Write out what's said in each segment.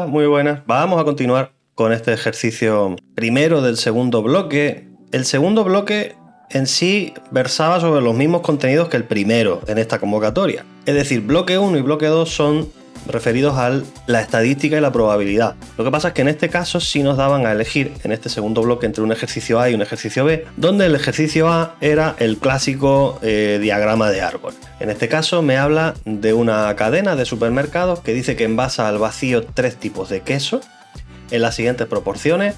muy buenas. Vamos a continuar con este ejercicio primero del segundo bloque. El segundo bloque en sí versaba sobre los mismos contenidos que el primero en esta convocatoria. Es decir, bloque 1 y bloque 2 son referidos a la estadística y la probabilidad. Lo que pasa es que en este caso sí nos daban a elegir en este segundo bloque entre un ejercicio A y un ejercicio B, donde el ejercicio A era el clásico diagrama de árbol. En este caso me habla de una cadena de supermercados que dice que envasa al vacío 3 tipos de queso en las siguientes proporciones: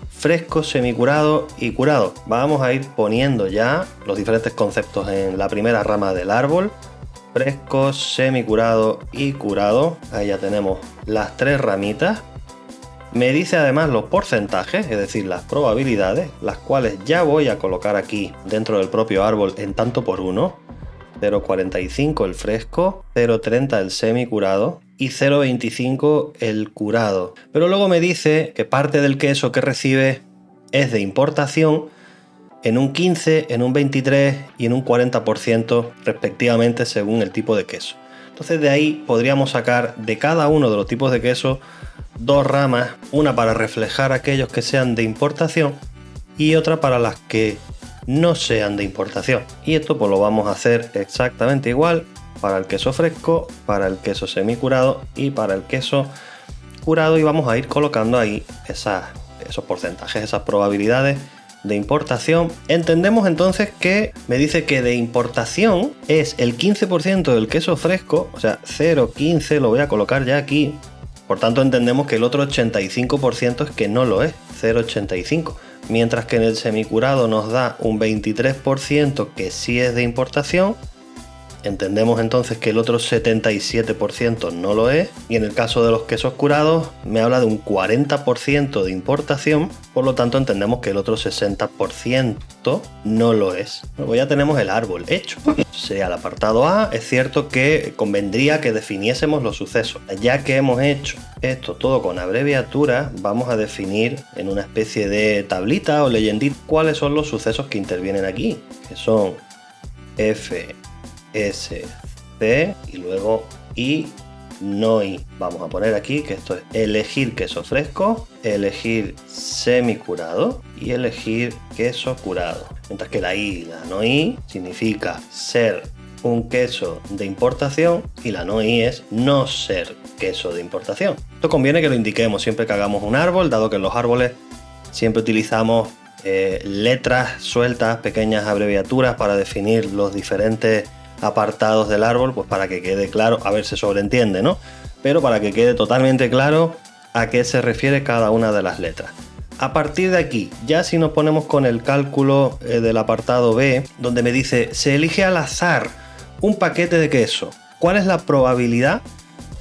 fresco, semicurado y curado. Vamos a ir poniendo ya los diferentes conceptos en la primera rama del árbol. Fresco, semicurado y curado. Ahí ya tenemos las 3 ramitas. Me dice además los porcentajes, es decir, las probabilidades, las cuales ya voy a colocar aquí dentro del propio árbol en tanto por uno. 0,45 el fresco, 0,30 el semicurado y 0,25 el curado. Pero luego me dice que parte del queso que recibe es de importación en un 15, en un 23 y en un 40% respectivamente según el tipo de queso. Entonces de ahí podríamos sacar de cada uno de los tipos de queso 2 ramas, una para reflejar aquellos que sean de importación y otra para las que no sean de importación. Y esto pues lo vamos a hacer exactamente igual para el queso fresco, para el queso semicurado y para el queso curado, y vamos a ir colocando ahí esos porcentajes, esas probabilidades de importación. Entendemos entonces que me dice que de importación es el 15% del queso fresco, o sea 0,15 lo voy a colocar ya aquí. Por tanto entendemos que el otro 85% es que no lo es, 0,85. Mientras que en el semicurado nos da un 23% que sí es de importación. Entendemos entonces que el otro 77% no lo es, y en el caso de los quesos curados me habla de un 40% de importación, por lo tanto entendemos que el otro 60% no lo es. Luego ya tenemos el árbol hecho. Sea el apartado A, es cierto que convendría que definiésemos los sucesos. Ya que hemos hecho esto todo con abreviaturas, vamos a definir en una especie de tablita o leyendita cuáles son los sucesos que intervienen aquí, que son F, S, C y luego I, no I. Vamos a poner aquí que esto es elegir queso fresco, elegir semicurado y elegir queso curado. Mientras que la I y la no I significa ser un queso de importación y la no I es no ser queso de importación. Esto conviene que lo indiquemos siempre que hagamos un árbol, dado que en los árboles siempre utilizamos letras sueltas, pequeñas abreviaturas para definir los diferentes apartados del árbol, pues para que quede claro, a ver, se sobreentiende, ¿no? Pero para que quede totalmente claro a qué se refiere cada una de las letras. A partir de aquí, ya si nos ponemos con el cálculo del apartado B, donde me dice, se elige al azar un paquete de queso, ¿cuál es la probabilidad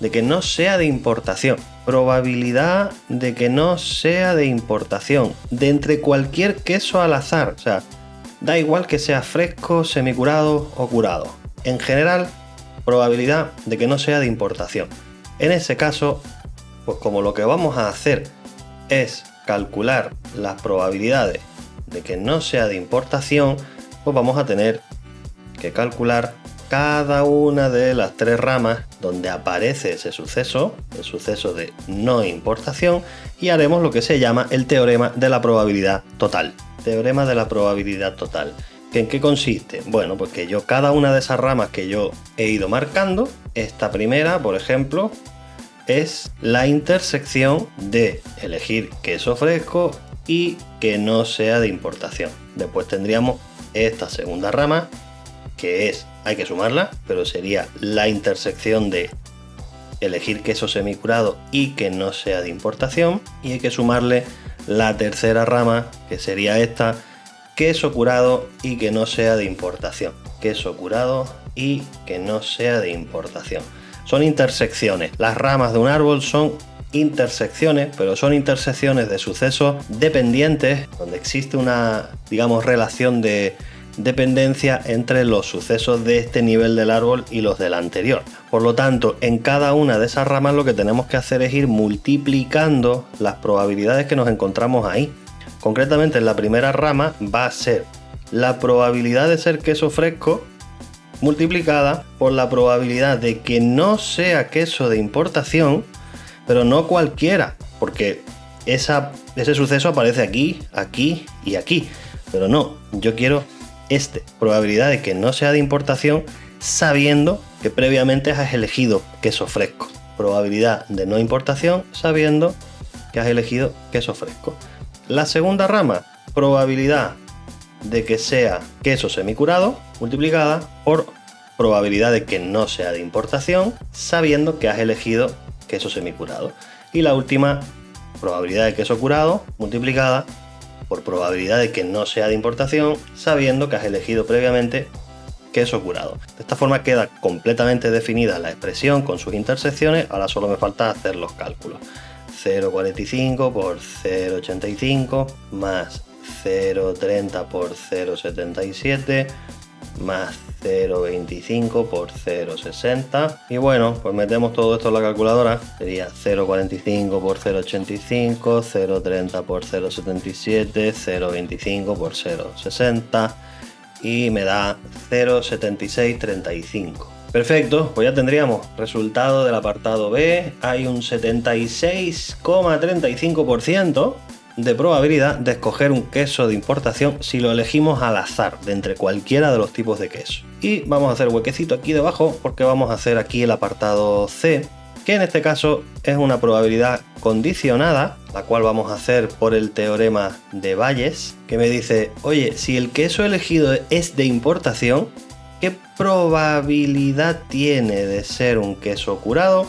de que no sea de importación? Probabilidad de que no sea de importación, de entre cualquier queso al azar, o sea, da igual que sea fresco, semicurado o curado. En general, probabilidad de que no sea de importación. En ese caso, pues como lo que vamos a hacer es calcular las probabilidades de que no sea de importación, pues vamos a tener que calcular cada una de las 3 ramas donde aparece ese suceso, el suceso de no importación, y haremos lo que se llama el teorema de la probabilidad total. Teorema de la probabilidad total. ¿En qué consiste? Bueno, pues que yo cada una de esas ramas que yo he ido marcando, esta primera, por ejemplo, es la intersección de elegir queso fresco y que no sea de importación. Después tendríamos esta segunda rama, que es, hay que sumarla, pero sería la intersección de elegir queso semicurado y que no sea de importación, y hay que sumarle la tercera rama, que sería esta, queso curado y que no sea de importación. Queso curado y que no sea de importación. Son intersecciones. Las ramas de un árbol son intersecciones, pero son intersecciones de sucesos dependientes, donde existe una, digamos, relación de dependencia entre los sucesos de este nivel del árbol y los del anterior. Por lo tanto, en cada una de esas ramas lo que tenemos que hacer es ir multiplicando las probabilidades que nos encontramos ahí. Concretamente, en la primera rama va a ser la probabilidad de ser queso fresco multiplicada por la probabilidad de que no sea queso de importación pero no cualquiera, porque ese suceso aparece aquí, aquí y aquí. Pero no, yo quiero probabilidad de que no sea de importación, sabiendo que previamente has elegido queso fresco. Probabilidad de no importación, sabiendo que has elegido queso fresco. La segunda rama, probabilidad de que sea queso semicurado, multiplicada por probabilidad de que no sea de importación, sabiendo que has elegido queso semicurado. Y la última, probabilidad de queso curado, multiplicada por probabilidad de que no sea de importación, sabiendo que has elegido previamente queso curado. De esta forma queda completamente definida la expresión con sus intersecciones. Ahora solo me falta hacer los cálculos. 0,45 por 0,85 más 0,30 por 0,77 más 0,25 por 0,60. Y bueno, pues metemos todo esto en la calculadora. Sería 0,45 por 0,85, 0,30 por 0,77, 0,25 por 0,60 y me da 0,7635. Perfecto, pues ya tendríamos resultado del apartado B. Hay un 76,35% de probabilidad de escoger un queso de importación si lo elegimos al azar de entre cualquiera de los tipos de queso. Y vamos a hacer huequecito aquí debajo porque vamos a hacer aquí el apartado C, que en este caso es una probabilidad condicionada, la cual vamos a hacer por el teorema de Bayes, que me dice, oye, si el queso elegido es de importación, ¿qué probabilidad tiene de ser un queso curado?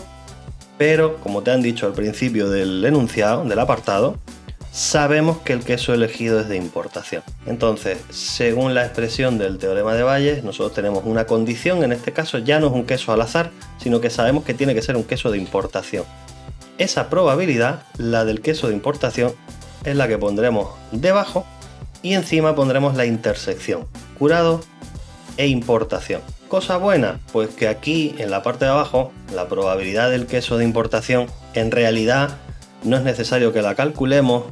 Pero, como te han dicho al principio del enunciado, del apartado, sabemos que el queso elegido es de importación. Entonces, según la expresión del teorema de Bayes, nosotros tenemos una condición, en este caso ya no es un queso al azar, sino que sabemos que tiene que ser un queso de importación. Esa probabilidad, la del queso de importación, es la que pondremos debajo y encima pondremos la intersección, curado e importación. Cosa buena, pues que aquí en la parte de abajo, la probabilidad del queso de importación, en realidad no es necesario que la calculemos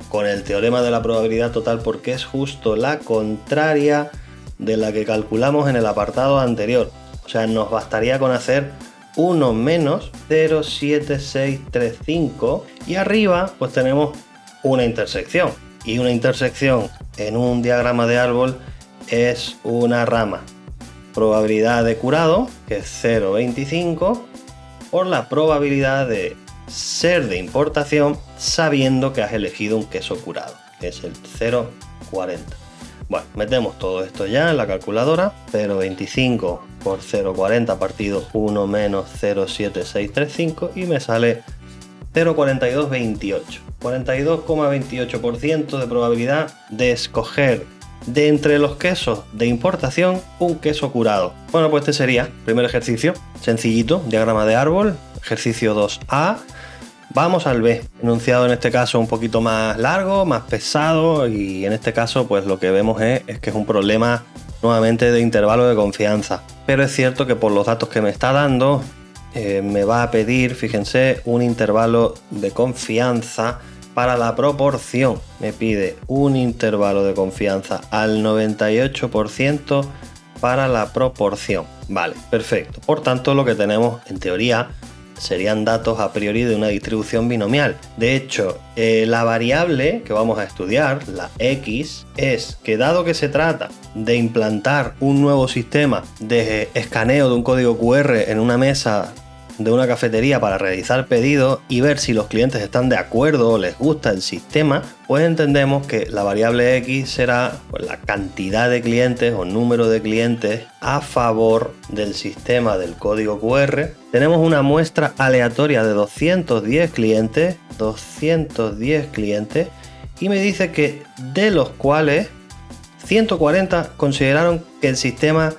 con el teorema de la probabilidad total porque es justo la contraria de la que calculamos en el apartado anterior. O sea, nos bastaría con hacer 1 menos 0,7635 y arriba pues tenemos una intersección. Y una intersección en un diagrama de árbol es una rama. Probabilidad de curado, que es 0,25, por la probabilidad de ser de importación sabiendo que has elegido un queso curado, que es el 0,40. Bueno, metemos todo esto ya en la calculadora. 0,25 por 0,40 partido 1 menos 0,7635 y me sale 0,4228. 42,28% de probabilidad de escoger de entre los quesos de importación un queso curado. Bueno, pues este sería el primer ejercicio, sencillito, diagrama de árbol, ejercicio 2A. Vamos al B, enunciado en este caso un poquito más largo, más pesado, y en este caso pues lo que vemos es que es un problema nuevamente de intervalo de confianza. Pero es cierto que por los datos que me está dando me va a pedir, fíjense, un intervalo de confianza para la proporción. Me pide un intervalo de confianza al 98% para la proporción. Vale, perfecto. Por tanto, lo que tenemos en teoría serían datos a priori de una distribución binomial. De hecho, la variable que vamos a estudiar, la X, es que dado que se trata de implantar un nuevo sistema de escaneo de un código QR en una mesa de una cafetería para realizar pedidos y ver si los clientes están de acuerdo o les gusta el sistema, pues entendemos que la variable X será pues la cantidad de clientes o número de clientes a favor del sistema del código QR. Tenemos una muestra aleatoria de 210 clientes, y me dice que de los cuales 140 consideraron que el sistema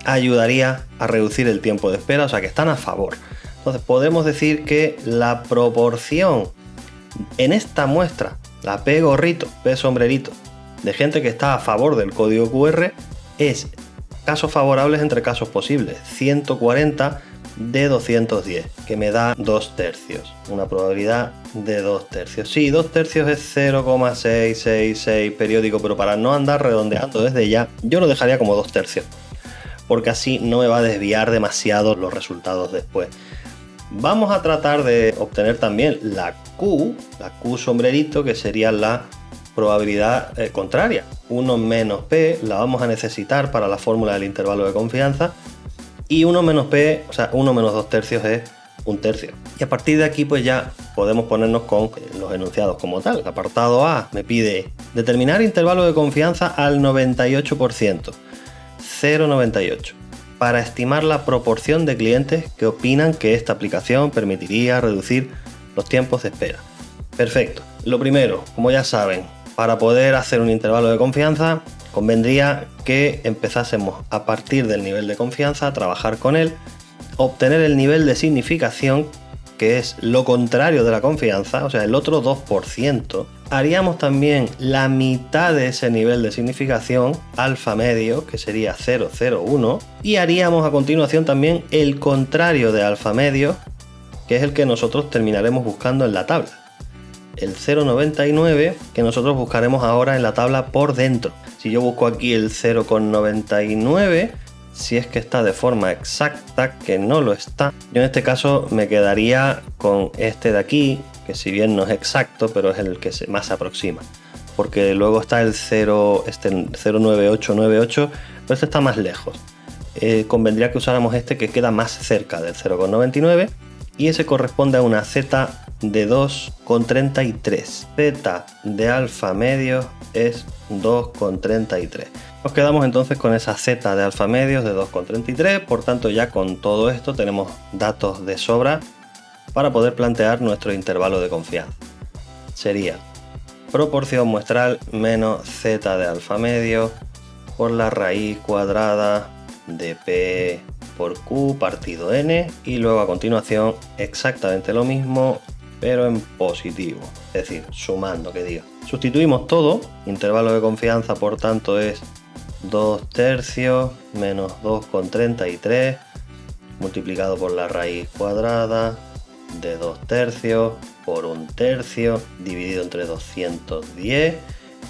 ayudaría a reducir el tiempo de espera, o sea que están a favor. Entonces podemos decir que la proporción en esta muestra, la P gorrito, P sombrerito, de gente que está a favor del código QR es casos favorables entre casos posibles, 140 de 210, que me da 2/3, una probabilidad de 2/3. Sí, 2/3 es 0,666 periódico, pero para no andar redondeando desde ya, yo lo dejaría como 2/3, porque así no me va a desviar demasiado los resultados después. Vamos a tratar de obtener también la Q sombrerito, que sería la probabilidad contraria. 1 menos P la vamos a necesitar para la fórmula del intervalo de confianza, y 1 menos P, o sea, 1 menos 2 tercios es 1 tercio. Y a partir de aquí pues ya podemos ponernos con los enunciados como tal. El apartado A me pide determinar intervalo de confianza al 98%, 0,98, para estimar la proporción de clientes que opinan que esta aplicación permitiría reducir los tiempos de espera. Perfecto. Lo primero, como ya saben, para poder hacer un intervalo de confianza convendría que empezásemos a partir del nivel de confianza a trabajar con él, obtener el nivel de significación, que es lo contrario de la confianza, o sea, el otro 2%. Haríamos también la mitad de ese nivel de significación, alfa medio, que sería 0,01, y haríamos a continuación también el contrario de alfa medio, que es el que nosotros terminaremos buscando en la tabla. El 0,99 que nosotros buscaremos ahora en la tabla por dentro. Si yo busco aquí el 0,99, si es que está de forma exacta, que no lo está, yo en este caso me quedaría con este de aquí, que si bien no es exacto, pero es el que más se aproxima, porque luego está el 0,9898, pero este está más lejos. Convendría que usáramos este que queda más cerca del 0,99, y ese corresponde a una Z de 2,33. Z de alfa medio es 2,33. Nos quedamos entonces con esa Z de alfa medios de 2,33, por tanto ya con todo esto tenemos datos de sobra para poder plantear nuestro intervalo de confianza. Sería proporción muestral menos Z de alfa medio por la raíz cuadrada de P por Q partido N, y luego a continuación exactamente lo mismo pero en positivo, es decir, sumando, que diga. Sustituimos todo, intervalo de confianza por tanto es 2 tercios menos 2,33 multiplicado por la raíz cuadrada de 2 tercios por 1 tercio dividido entre 210,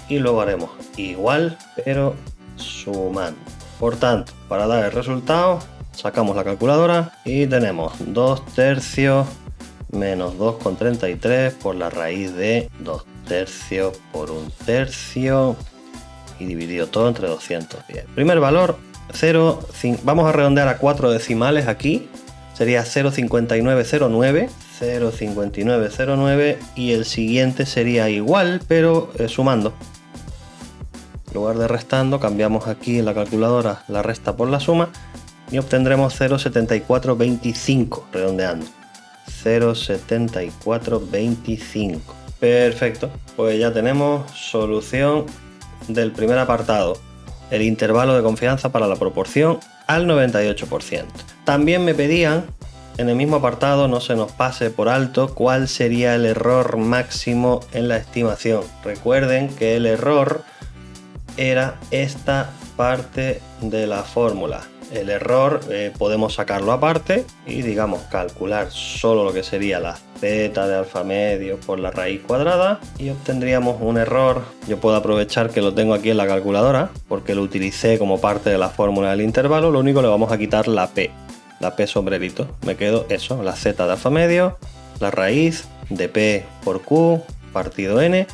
y luego haremos igual pero sumando. Por tanto, para dar el resultado sacamos la calculadora y tenemos 2 tercios menos 2,33 por la raíz de 2 tercios por 1 tercio y dividido todo entre 210. Primer valor 0, vamos a redondear a 4 decimales aquí, sería 0,5909, 0,5909, y el siguiente sería igual pero sumando. En lugar de restando, cambiamos aquí en la calculadora la resta por la suma y obtendremos 0,7425, redondeando. 0,7425. Perfecto, pues ya tenemos solución del primer apartado, el intervalo de confianza para la proporción al 98%. También me pedían, en el mismo apartado, no se nos pase por alto, cuál sería el error máximo en la estimación. Recuerden que el error era esta parte de la fórmula. El error podemos sacarlo aparte y, digamos, calcular solo lo que sería la Z de alfa medio por la raíz cuadrada y obtendríamos un error. Yo puedo aprovechar que lo tengo aquí en la calculadora porque lo utilicé como parte de la fórmula del intervalo. Lo único, le vamos a quitar la P sombrerito. Me quedo eso, la Z de alfa medio, la raíz de P por Q partido N,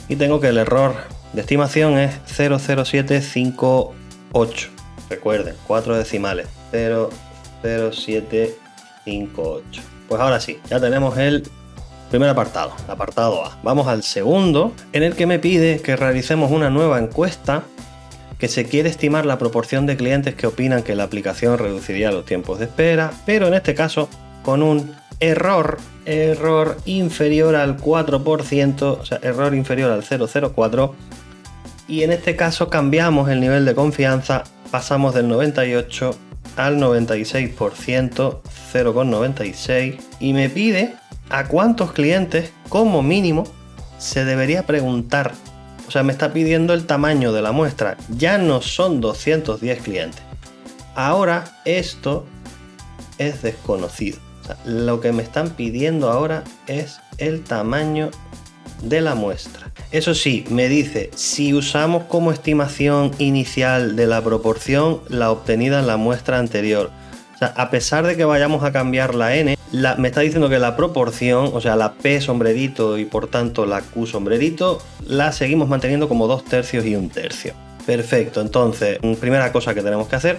y tengo que el error de estimación es 0,0758. Recuerden, 4 decimales, 0,0758. Pues ahora sí, ya tenemos el primer apartado, el apartado A. Vamos al segundo, en el que me pide que realicemos una nueva encuesta, que se quiere estimar la proporción de clientes que opinan que la aplicación reduciría los tiempos de espera, pero en este caso con un error inferior al 4%, o sea, error inferior al 0,04, y en este caso cambiamos el nivel de confianza. Pasamos del 98 al 96%, 0,96, y me pide a cuántos clientes como mínimo se debería preguntar. O sea, me está pidiendo el tamaño de la muestra. Ya no son 210 clientes. Ahora esto es desconocido. O sea, lo que me están pidiendo ahora es el tamaño de la muestra. Eso sí, me dice si usamos como estimación inicial de la proporción la obtenida en la muestra anterior. O sea, a pesar de que vayamos a cambiar la n, me está diciendo que la proporción, o sea, la P sombrerito y por tanto la Q sombrerito, la seguimos manteniendo como 2/3 y 1/3. Perfecto, entonces, primera cosa que tenemos que hacer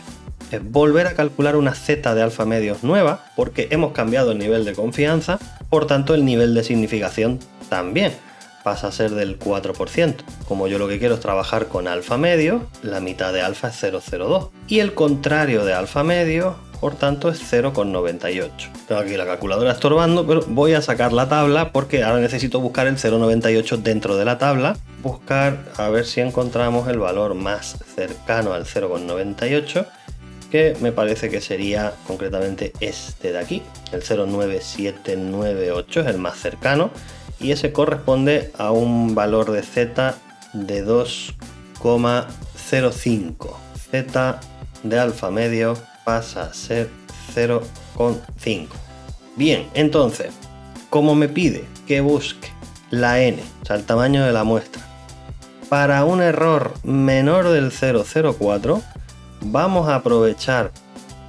es volver a calcular una Z de alfa medios nueva, porque hemos cambiado el nivel de confianza, por tanto el nivel de significación también pasa a ser del 4%. Como yo lo que quiero es trabajar con alfa medio, la mitad de alfa es 0,02 y el contrario de alfa medio, por tanto, es 0,98. Tengo aquí la calculadora estorbando, pero voy a sacar la tabla porque ahora necesito buscar el 0,98 dentro de la tabla. Buscar a ver si encontramos el valor más cercano al 0,98, que me parece que sería concretamente este de aquí. El 0,9798 es el más cercano y ese corresponde a un valor de Z de 2,05. Z de alfa medio pasa a ser 0,5. Bien, entonces, como me pide que busque la n, o sea, el tamaño de la muestra, para un error menor del 0,04, vamos a aprovechar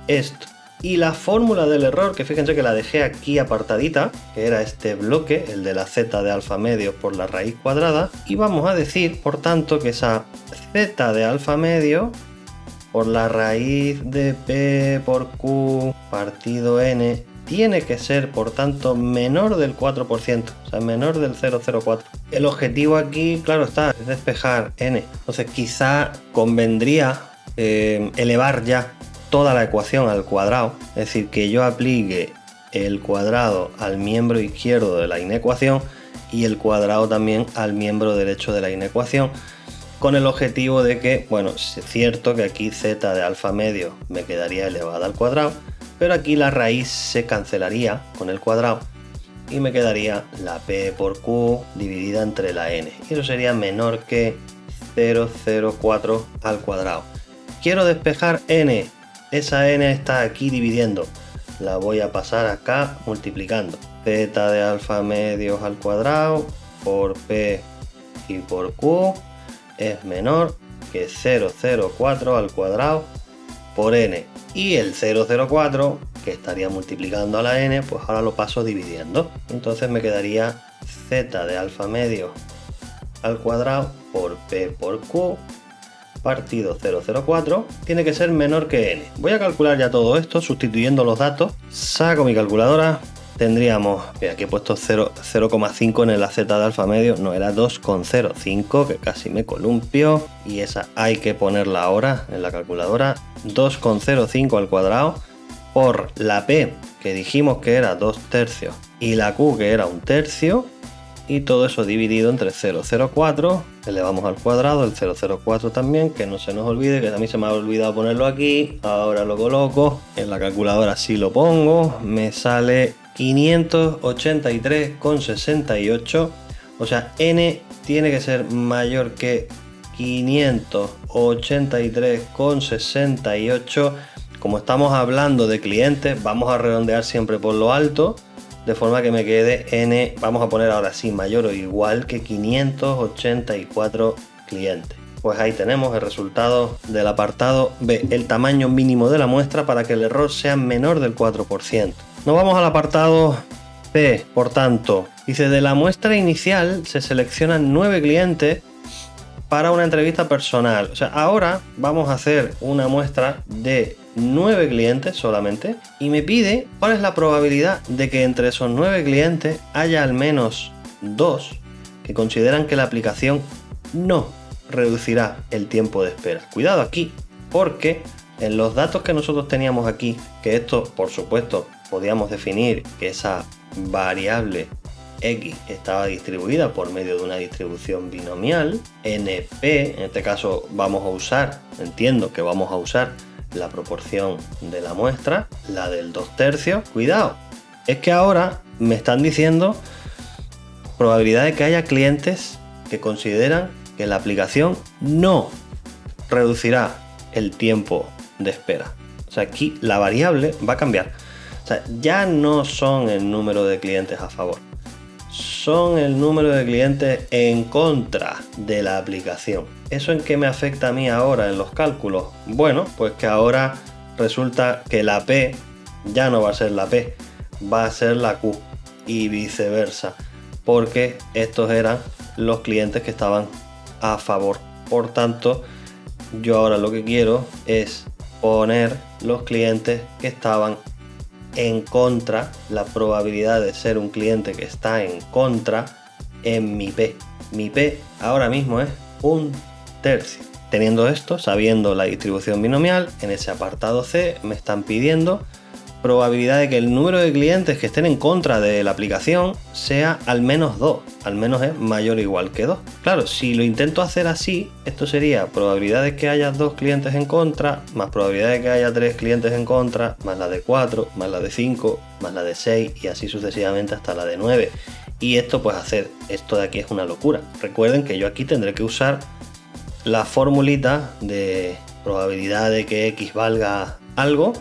esto y la fórmula del error, que fíjense que la dejé aquí apartadita, que era este bloque, el de la z de alfa medio por la raíz cuadrada, y vamos a decir, por tanto, que esa z de alfa medio por la raíz de p por q partido n tiene que ser, por tanto, menor del 4%, o sea, menor del 0,04. El objetivo aquí, claro está, es despejar n. Entonces quizá convendría elevar ya toda la ecuación al cuadrado, es decir, que yo aplique el cuadrado al miembro izquierdo de la inecuación y el cuadrado también al miembro derecho de la inecuación, con el objetivo de que, bueno, es cierto que aquí z de alfa medio me quedaría elevada al cuadrado, pero aquí la raíz se cancelaría con el cuadrado y me quedaría la p por q dividida entre la n, y eso sería menor que 0,04 al cuadrado. Quiero despejar n, esa n está aquí dividiendo, la voy a pasar acá multiplicando. Z de alfa medios al cuadrado por p y por q es menor que 0,04 al cuadrado por n, y el 0,04 que estaría multiplicando a la n, pues ahora lo paso dividiendo, entonces me quedaría z de alfa medio al cuadrado por p por q partido 0,04 tiene que ser menor que n. Voy a calcular ya todo esto sustituyendo los datos. Saco mi calculadora. Tendríamos, aquí he puesto 0,5 en la z de alfa medio, no, era 2,05, que casi me columpio, y esa hay que ponerla ahora en la calculadora. 2,05 al cuadrado por la p, que dijimos que era 2/3, y la q, que era 1/3, y todo eso dividido entre 0,04, elevamos al cuadrado el 0,04 también, que no se nos olvide, que a mí se me ha olvidado ponerlo aquí, ahora lo coloco, en la calculadora sí lo pongo, me sale 583,68, o sea, n tiene que ser mayor que 583,68. Como estamos hablando de clientes, vamos a redondear siempre por lo alto, de forma que me quede n, vamos a poner ahora sí, mayor o igual que 584 clientes. Pues ahí tenemos el resultado del apartado B, el tamaño mínimo de la muestra para que el error sea menor del 4%. Nos vamos al apartado C, por tanto, dice: de la muestra inicial se seleccionan 9 clientes para una entrevista personal. O sea, ahora vamos a hacer una muestra de 9 clientes solamente y me pide cuál es la probabilidad de que entre esos 9 clientes haya al menos 2 que consideran que la aplicación no reducirá el tiempo de espera. Cuidado aquí, porque en los datos que nosotros teníamos aquí, que esto por supuesto podíamos definir que esa variable X estaba distribuida por medio de una distribución binomial, NP, en este caso vamos a usar, entiendo que vamos a usar la proporción de la muestra, la del 2/3. Cuidado, es que ahora me están diciendo probabilidad de que haya clientes que consideran que la aplicación no reducirá el tiempo de espera. O sea, aquí la variable va a cambiar. O sea, ya no son el número de clientes a favor, son el número de clientes en contra de la aplicación. ¿Eso en qué me afecta a mí ahora en los cálculos? Bueno, pues que ahora resulta que la P ya no va a ser la P, va a ser la Q y viceversa, porque estos eran los clientes que estaban a favor. Por tanto, yo ahora lo que quiero es poner los clientes que estaban en contra, la probabilidad de ser un cliente que está en contra en mi P. Mi P ahora mismo es 1/3. Teniendo esto, sabiendo la distribución binomial, en ese apartado C me están pidiendo probabilidad de que el número de clientes que estén en contra de la aplicación sea al menos 2, al menos es mayor o igual que 2. Claro, si lo intento hacer así, esto sería probabilidad de que haya 2 clientes en contra, más probabilidad de que haya 3 clientes en contra, más la de 4, más la de 5, más la de 6 y así sucesivamente hasta la de 9. Y esto, pues hacer esto de aquí es una locura. Recuerden que yo aquí tendré que usar la formulita de probabilidad de que X valga algo,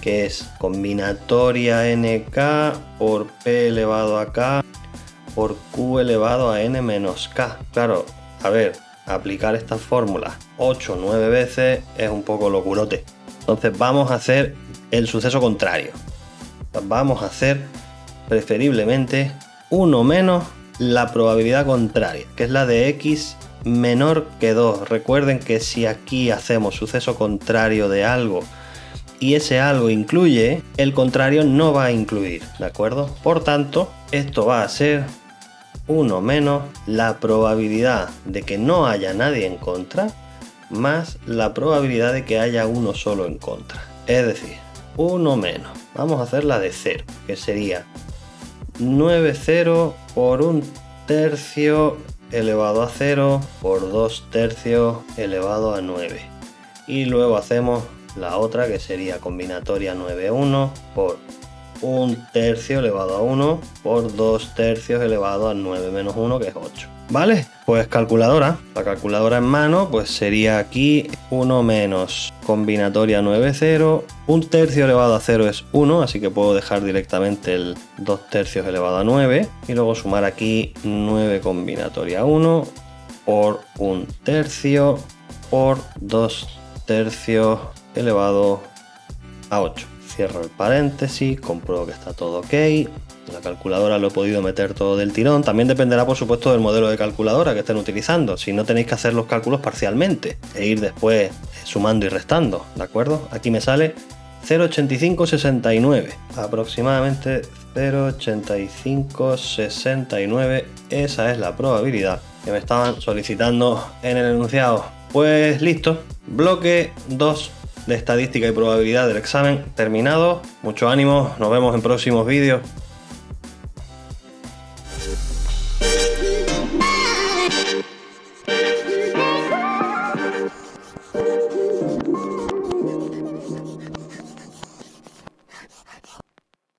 que es combinatoria nk por p elevado a k por q elevado a n menos k. Claro, a ver, aplicar estas fórmulas 8 o 9 veces es un poco locurote. Entonces vamos a hacer el suceso contrario. Vamos a hacer preferiblemente 1 menos la probabilidad contraria, que es la de x menor que 2. Recuerden que si aquí hacemos suceso contrario de algo y ese algo incluye, el contrario no va a incluir, ¿de acuerdo? Por tanto, esto va a ser 1 menos la probabilidad de que no haya nadie en contra más la probabilidad de que haya uno solo en contra. Es decir, 1 menos, vamos a hacer la de 0, que sería 9/0 por 1/3 elevado a 0 por 2/3 elevado a 9. Y luego hacemos la otra, que sería combinatoria 9/1 por 1/3 elevado a 1 por 2/3 elevado a 9 menos 1, que es 8. ¿Vale? Pues calculadora. La calculadora en mano, pues sería aquí 1 menos combinatoria 9/0. 1/3 elevado a 0 es 1, así que puedo dejar directamente el 2/3 elevado a 9. Y luego sumar aquí 9 combinatoria 1 por 1/3 por 2/3 elevado a 8. Cierro el paréntesis, compruebo que está todo ok. En la calculadora lo he podido meter todo del tirón. También dependerá, por supuesto, del modelo de calculadora que estén utilizando. Si no, tenéis que hacer los cálculos parcialmente e ir después sumando y restando, ¿de acuerdo? Aquí me sale 0,8569, aproximadamente 0,8569. Esa es la probabilidad que me estaban solicitando en el enunciado. Pues listo, bloque 2 de estadística y probabilidad del examen terminado. Mucho ánimo, nos vemos en próximos vídeos.